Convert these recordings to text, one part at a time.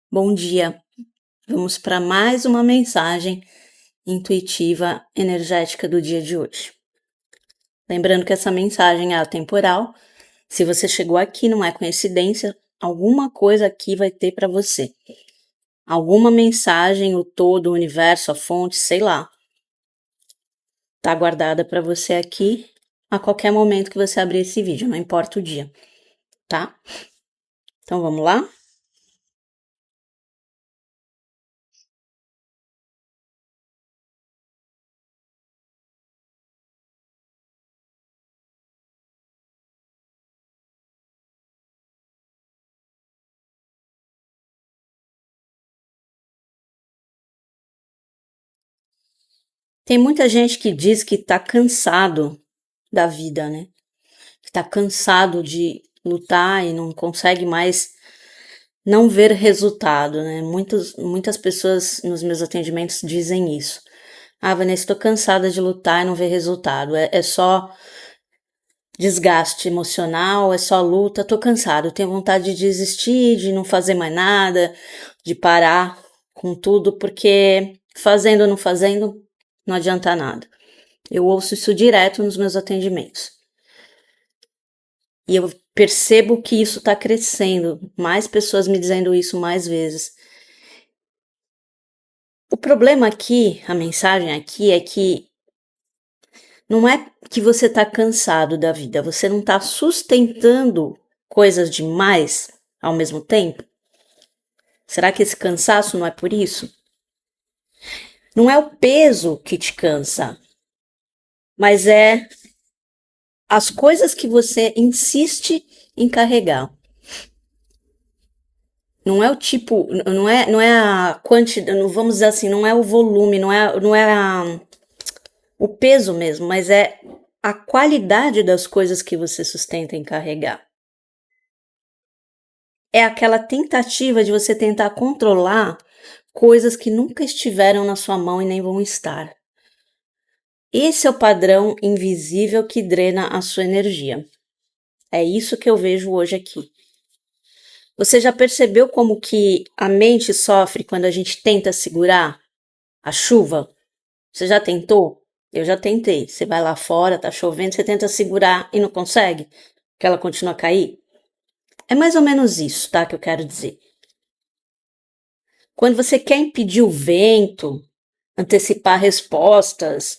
Bom dia. Vamos para mais uma mensagem intuitiva energética do dia de hoje. Lembrando que essa mensagem é atemporal. Se você chegou aqui, não é coincidência, alguma coisa aqui vai ter para você. Alguma mensagem, o todo, o universo, a fonte, sei lá, tá guardada para você aqui a qualquer momento que você abrir esse vídeo, não importa o dia, tá? Então vamos lá? Tem muita gente que diz que tá cansado da vida, né? Que tá cansado de lutar e não consegue mais não ver resultado, né? Muitas pessoas nos meus atendimentos dizem isso. Ah, Vanessa, estou cansada de lutar e não ver resultado. É só desgaste emocional, é só luta. Tô cansado, tenho vontade de desistir, de não fazer mais nada, de parar com tudo, porque fazendo ou não fazendo, não adianta nada. Eu ouço isso direto nos meus atendimentos. E eu percebo que isso está crescendo, mais pessoas me dizendo isso mais vezes. O problema aqui, a mensagem aqui é que não é que você está cansado da vida, você não está sustentando coisas demais ao mesmo tempo? Será que esse cansaço não é por isso? Não é o peso que te cansa, mas é as coisas que você insiste em carregar. Não é o tipo, não é a quantidade, vamos dizer assim, não é o volume, não é o peso mesmo, mas é a qualidade das coisas que você sustenta em carregar. É aquela tentativa de você tentar controlar coisas que nunca estiveram na sua mão e nem vão estar. Esse é o padrão invisível que drena a sua energia. É isso que eu vejo hoje aqui. Você já percebeu como que a mente sofre quando a gente tenta segurar a chuva? Você já tentou? Eu já tentei. Você vai lá fora, tá chovendo, você tenta segurar e não consegue, que ela continua a cair. É mais ou menos isso, tá? Que eu quero dizer. Quando você quer impedir o vento, antecipar respostas,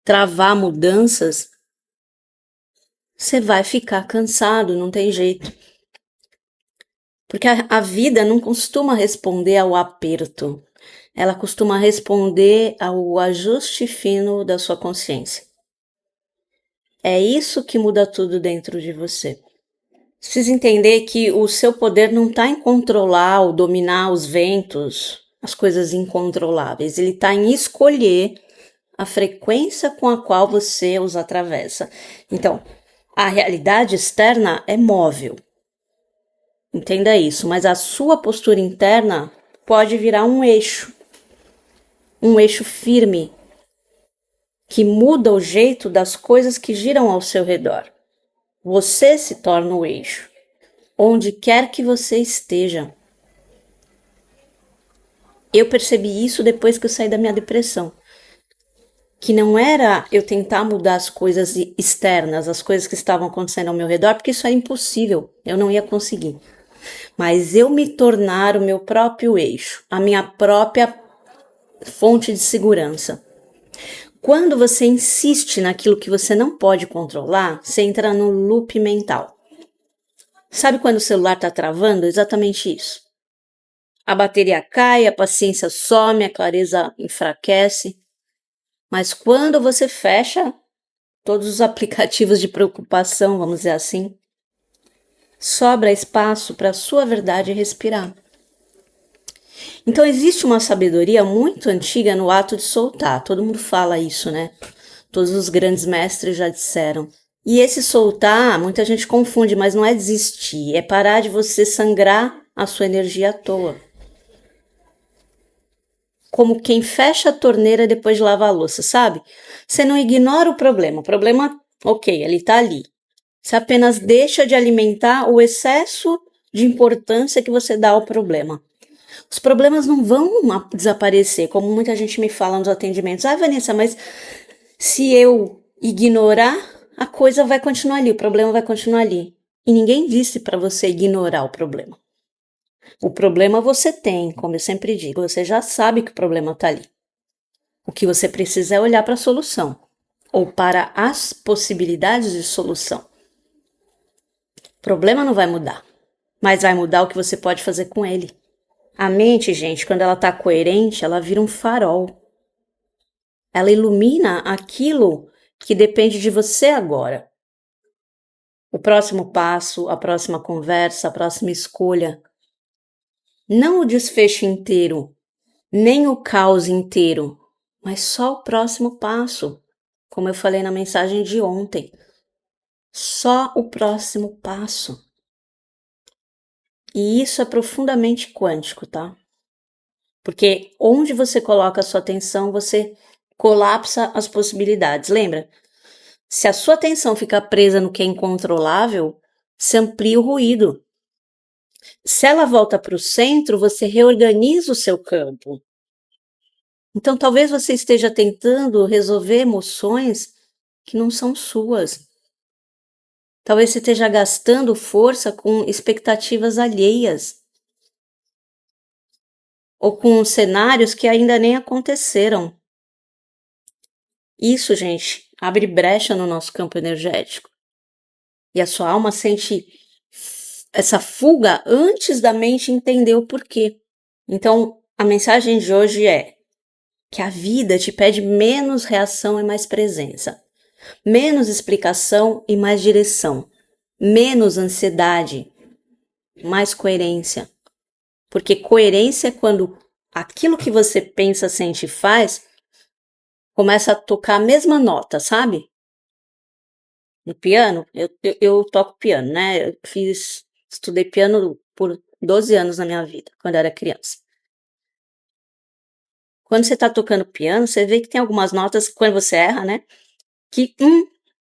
travar mudanças, você vai ficar cansado, não tem jeito. Porque a vida não costuma responder ao aperto, ela costuma responder ao ajuste fino da sua consciência. É isso que muda tudo dentro de você. Você precisa entender que o seu poder não está em controlar ou dominar os ventos, as coisas incontroláveis. Ele está em escolher a frequência com a qual você os atravessa. Então, a realidade externa é móvel. Entenda isso, mas a sua postura interna pode virar um eixo firme, que muda o jeito das coisas que giram ao seu redor. Você se torna o eixo, onde quer que você esteja. Eu percebi isso depois que eu saí da minha depressão. Que não era eu tentar mudar as coisas externas, as coisas que estavam acontecendo ao meu redor, porque isso era impossível, eu não ia conseguir. Mas eu me tornar o meu próprio eixo, a minha própria fonte de segurança. Quando você insiste naquilo que você não pode controlar, você entra no loop mental. Sabe quando o celular está travando? Exatamente isso. A bateria cai, a paciência some, a clareza enfraquece. Mas quando você fecha todos os aplicativos de preocupação, vamos dizer assim, sobra espaço para a sua verdade respirar. Então existe uma sabedoria muito antiga no ato de soltar. Todo mundo fala isso, né? Todos os grandes mestres já disseram. E esse soltar, muita gente confunde, mas não é desistir, é parar de você sangrar a sua energia à toa. Como quem fecha a torneira depois de lavar a louça, sabe? Você não ignora o problema, ok, ele tá ali. Você apenas deixa de alimentar o excesso de importância que você dá ao problema. Os problemas não vão desaparecer, como muita gente me fala nos atendimentos. Ah, Vanessa, mas se eu ignorar, a coisa vai continuar ali, o problema vai continuar ali. E ninguém disse para você ignorar o problema. O problema você tem, como eu sempre digo, você já sabe que o problema está ali. O que você precisa é olhar para a solução, ou para as possibilidades de solução. O problema não vai mudar, mas vai mudar o que você pode fazer com ele. A mente, gente, quando ela está coerente, ela vira um farol. Ela ilumina aquilo que depende de você agora. O próximo passo, a próxima conversa, a próxima escolha. Não o desfecho inteiro, nem o caos inteiro, mas só o próximo passo. Como eu falei na mensagem de ontem. Só o próximo passo. E isso é profundamente quântico, tá? Porque onde você coloca a sua atenção, você colapsa as possibilidades. Lembra? Se a sua atenção ficar presa no que é incontrolável, se amplia o ruído. Se ela volta para o centro, você reorganiza o seu campo. Então, talvez você esteja tentando resolver emoções que não são suas. Talvez você esteja gastando força com expectativas alheias. Ou com cenários que ainda nem aconteceram. Isso, gente, abre brecha no nosso campo energético. E a sua alma sente essa fuga antes da mente entender o porquê. Então, a mensagem de hoje é que a vida te pede menos reação e mais presença, menos explicação e mais direção, menos ansiedade, mais coerência. Porque coerência é quando aquilo que você pensa, sente e faz começa a tocar a mesma nota, sabe? No piano, eu toco piano, né? Estudei piano por 12 anos na minha vida, quando eu era criança. Quando você está tocando piano, você vê que tem algumas notas, quando você erra, né? Que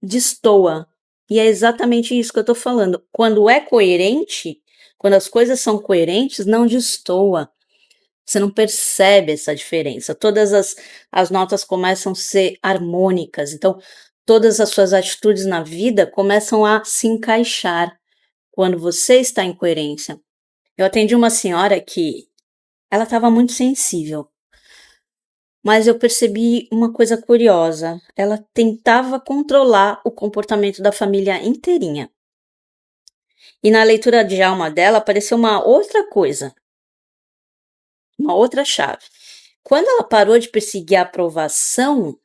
destoa. E é exatamente isso que eu estou falando. Quando é coerente, quando as coisas são coerentes, não destoa. Você não percebe essa diferença. Todas as notas começam a ser harmônicas. Então, todas as suas atitudes na vida começam a se encaixar quando você está em coerência. Eu atendi uma senhora que ela estava muito sensível. Mas eu percebi uma coisa curiosa. Ela tentava controlar o comportamento da família inteirinha. E na leitura de alma dela apareceu uma outra coisa, uma outra chave. Quando ela parou de perseguir a aprovação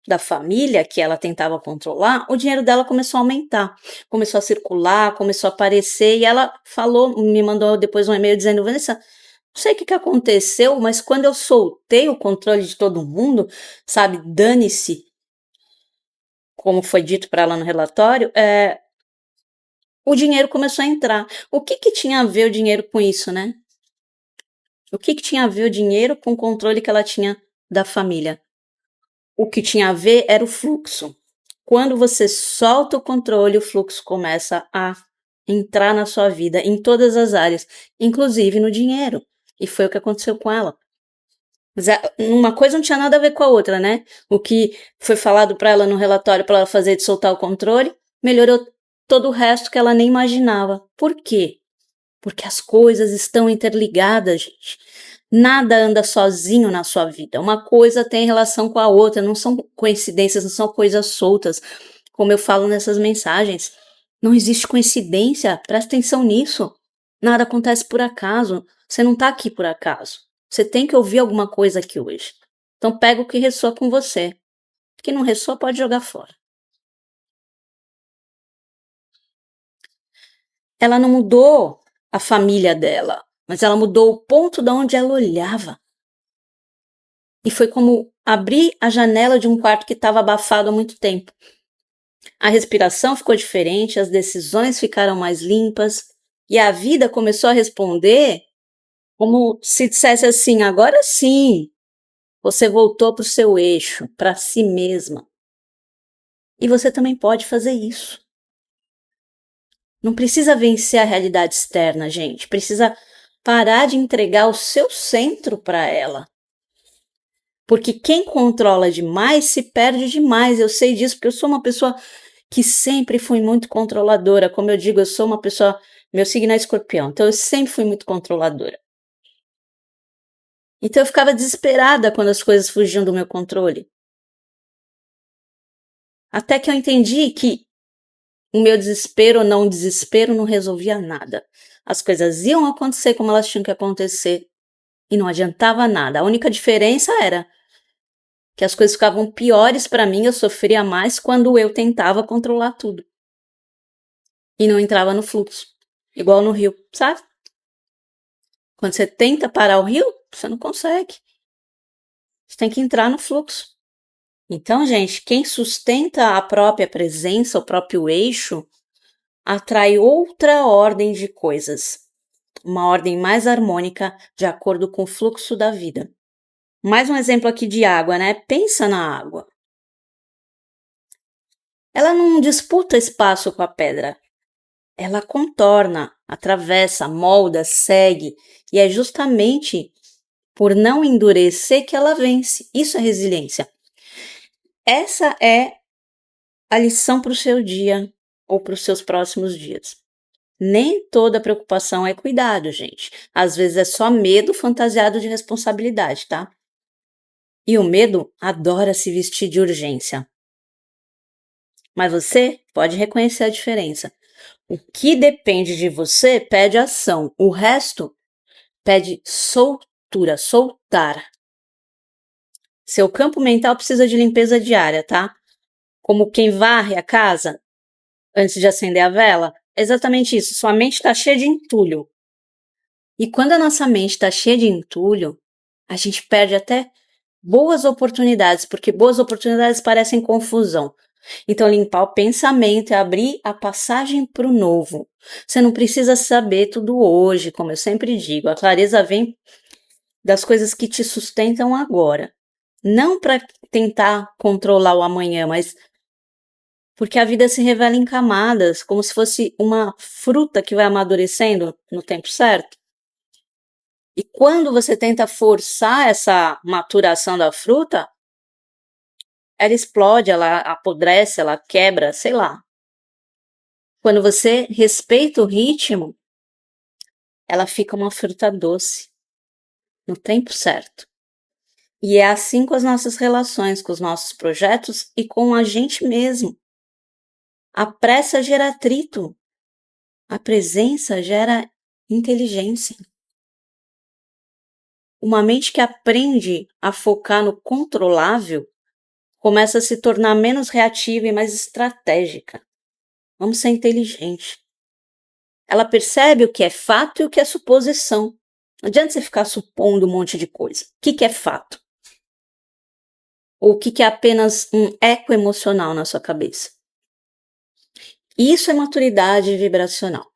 da família que ela tentava controlar, o dinheiro dela começou a aumentar, começou a circular, começou a aparecer, e ela falou, me mandou depois um e-mail dizendo: Vanessa, não sei o que aconteceu, mas quando eu soltei o controle de todo mundo, sabe, dane-se, como foi dito para ela no relatório, o dinheiro começou a entrar. O que tinha a ver o dinheiro com isso, né? O que tinha a ver o dinheiro com o controle que ela tinha da família? O que tinha a ver era o fluxo. Quando você solta o controle, o fluxo começa a entrar na sua vida em todas as áreas, inclusive no dinheiro. E foi o que aconteceu com ela. Mas uma coisa não tinha nada a ver com a outra, né? O que foi falado para ela no relatório para ela fazer de soltar o controle, melhorou todo o resto que ela nem imaginava. Por quê? Porque as coisas estão interligadas, gente. Nada anda sozinho na sua vida. Uma coisa tem relação com a outra, não são coincidências, não são coisas soltas, como eu falo nessas mensagens. Não existe coincidência, presta atenção nisso. Nada acontece por acaso. Você não está aqui por acaso. Você tem que ouvir alguma coisa aqui hoje. Então pega o que ressoa com você. O que não ressoa pode jogar fora. Ela não mudou a família dela, mas ela mudou o ponto de onde ela olhava. E foi como abrir a janela de um quarto que estava abafado há muito tempo. A respiração ficou diferente, as decisões ficaram mais limpas e a vida começou a responder como se dissesse assim: agora sim, você voltou para o seu eixo, para si mesma. E você também pode fazer isso. Não precisa vencer a realidade externa, gente. Precisa parar de entregar o seu centro para ela. Porque quem controla demais se perde demais. Eu sei disso porque eu sou uma pessoa que sempre fui muito controladora. Como eu digo, eu sou uma pessoa. Meu signo é Escorpião, então eu sempre fui muito controladora. Então eu ficava desesperada quando as coisas fugiam do meu controle. Até que eu entendi que o meu desespero ou não desespero não resolvia nada. As coisas iam acontecer como elas tinham que acontecer e não adiantava nada. A única diferença era que as coisas ficavam piores para mim, eu sofria mais quando eu tentava controlar tudo. E não entrava no fluxo, igual no rio, sabe? Quando você tenta parar o rio, você não consegue. Você tem que entrar no fluxo. Então, gente, quem sustenta a própria presença, o próprio eixo, atrai outra ordem de coisas. Uma ordem mais harmônica, de acordo com o fluxo da vida. Mais um exemplo aqui de água, né? Pensa na água. Ela não disputa espaço com a pedra. Ela contorna, atravessa, molda, segue. E é justamente por não endurecer que ela vence. Isso é resiliência. Essa é a lição para o seu dia ou para os seus próximos dias. Nem toda preocupação é cuidado, gente. Às vezes é só medo fantasiado de responsabilidade, tá? E o medo adora se vestir de urgência. Mas você pode reconhecer a diferença. O que depende de você pede ação. O resto pede soltura, soltar. Seu campo mental precisa de limpeza diária, tá? Como quem varre a casa antes de acender a vela. É exatamente isso. Sua mente está cheia de entulho. E quando a nossa mente está cheia de entulho, a gente perde até boas oportunidades, porque boas oportunidades parecem confusão. Então, limpar o pensamento é abrir a passagem para o novo. Você não precisa saber tudo hoje, como eu sempre digo. A clareza vem das coisas que te sustentam agora. Não para tentar controlar o amanhã, mas porque a vida se revela em camadas, como se fosse uma fruta que vai amadurecendo no tempo certo. E quando você tenta forçar essa maturação da fruta, ela explode, ela apodrece, ela quebra, sei lá. Quando você respeita o ritmo, ela fica uma fruta doce, no tempo certo. E é assim com as nossas relações, com os nossos projetos e com a gente mesmo. A pressa gera atrito, a presença gera inteligência. Uma mente que aprende a focar no controlável começa a se tornar menos reativa e mais estratégica. Vamos ser inteligentes. Ela percebe o que é fato e o que é suposição. Não adianta você ficar supondo um monte de coisa. O que é fato? Ou o que é apenas um eco emocional na sua cabeça? Isso é maturidade vibracional.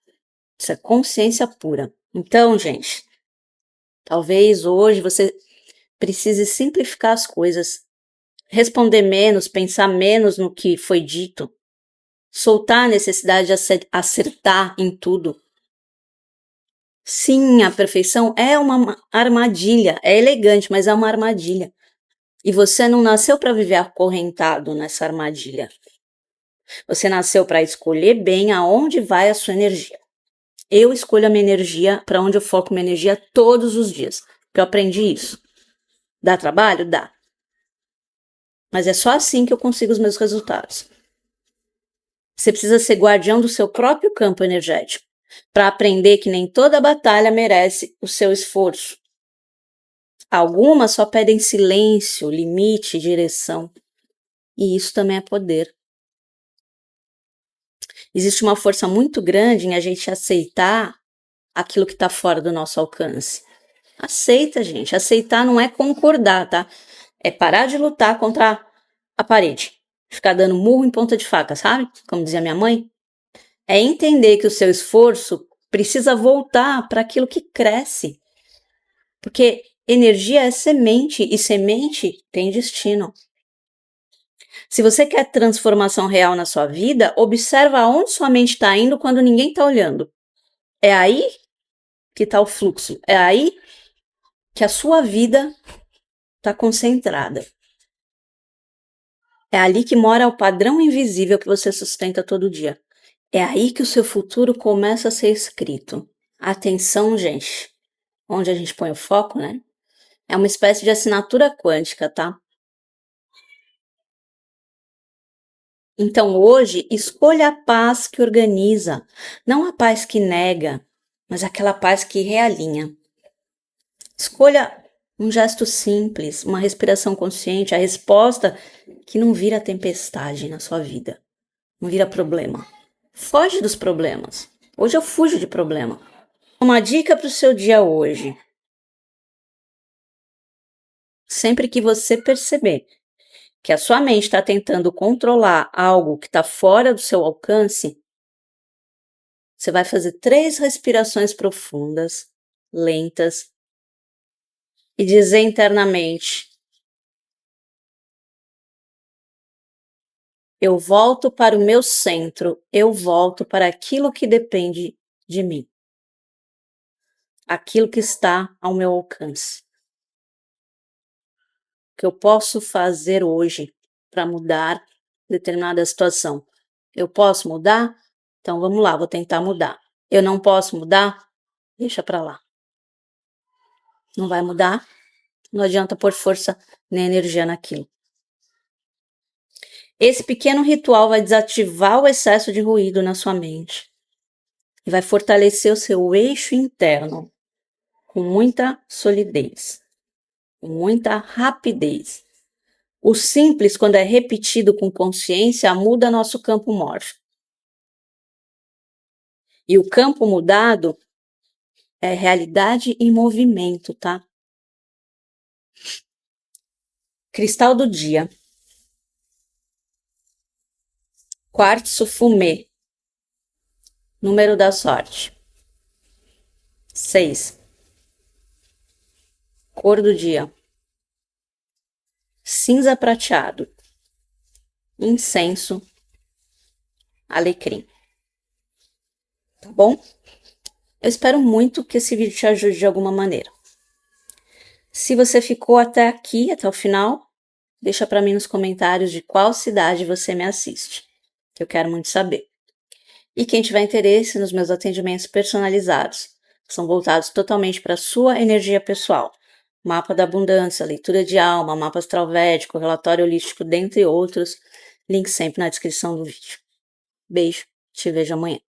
Isso é consciência pura. Então, gente, talvez hoje você precise simplificar as coisas, responder menos, pensar menos no que foi dito, soltar a necessidade de acertar em tudo. Sim, a perfeição é uma armadilha, é elegante, mas é uma armadilha. E você não nasceu para viver acorrentado nessa armadilha. Você nasceu para escolher bem aonde vai a sua energia. Eu escolho a minha energia, para onde eu foco minha energia todos os dias. Porque eu aprendi isso. Dá trabalho? Dá. Mas é só assim que eu consigo os meus resultados. Você precisa ser guardião do seu próprio campo energético, para aprender que nem toda batalha merece o seu esforço. Algumas só pedem silêncio, limite, direção. E isso também é poder. Existe uma força muito grande em a gente aceitar aquilo que está fora do nosso alcance. Aceita, gente. Aceitar não é concordar, tá? É parar de lutar contra a parede. Ficar dando murro em ponta de faca, sabe? Como dizia minha mãe. É entender que o seu esforço precisa voltar para aquilo que cresce. Porque energia é semente e semente tem destino. Se você quer transformação real na sua vida, observa aonde sua mente está indo quando ninguém está olhando. É aí que está o fluxo. É aí que a sua vida está concentrada. É ali que mora o padrão invisível que você sustenta todo dia. É aí que o seu futuro começa a ser escrito. Atenção, gente. Onde a gente põe o foco, né? É uma espécie de assinatura quântica, tá? Então hoje, escolha a paz que organiza, não a paz que nega, mas aquela paz que realinha. Escolha um gesto simples, uma respiração consciente, a resposta que não vira tempestade na sua vida, não vira problema. Foge dos problemas. Hoje eu fujo de problema. Uma dica para o seu dia hoje. Sempre que você perceber que a sua mente está tentando controlar algo que está fora do seu alcance, você vai fazer 3 respirações profundas, lentas, e dizer internamente: eu volto para o meu centro, eu volto para aquilo que depende de mim, aquilo que está ao meu alcance. O que eu posso fazer hoje para mudar determinada situação? Eu posso mudar? Então vamos lá, vou tentar mudar. Eu não posso mudar? Deixa para lá. Não vai mudar? Não adianta pôr força nem energia naquilo. Esse pequeno ritual vai desativar o excesso de ruído na sua mente e vai fortalecer o seu eixo interno com muita solidez, com muita rapidez. O simples, quando é repetido com consciência, muda nosso campo mórfico. E o campo mudado é realidade em movimento, tá? Cristal do dia. Quartzo fumê. Número da sorte. 6. Cor do dia. Cinza prateado. Incenso. Alecrim. Tá bom? Eu espero muito que esse vídeo te ajude de alguma maneira. Se você ficou até aqui, até o final, deixa para mim nos comentários de qual cidade você me assiste, que eu quero muito saber. E quem tiver interesse nos meus atendimentos personalizados, que são voltados totalmente para a sua energia pessoal, mapa da abundância, leitura de alma, mapa astral védico, relatório holístico, dentre outros, link sempre na descrição do vídeo. Beijo, te vejo amanhã.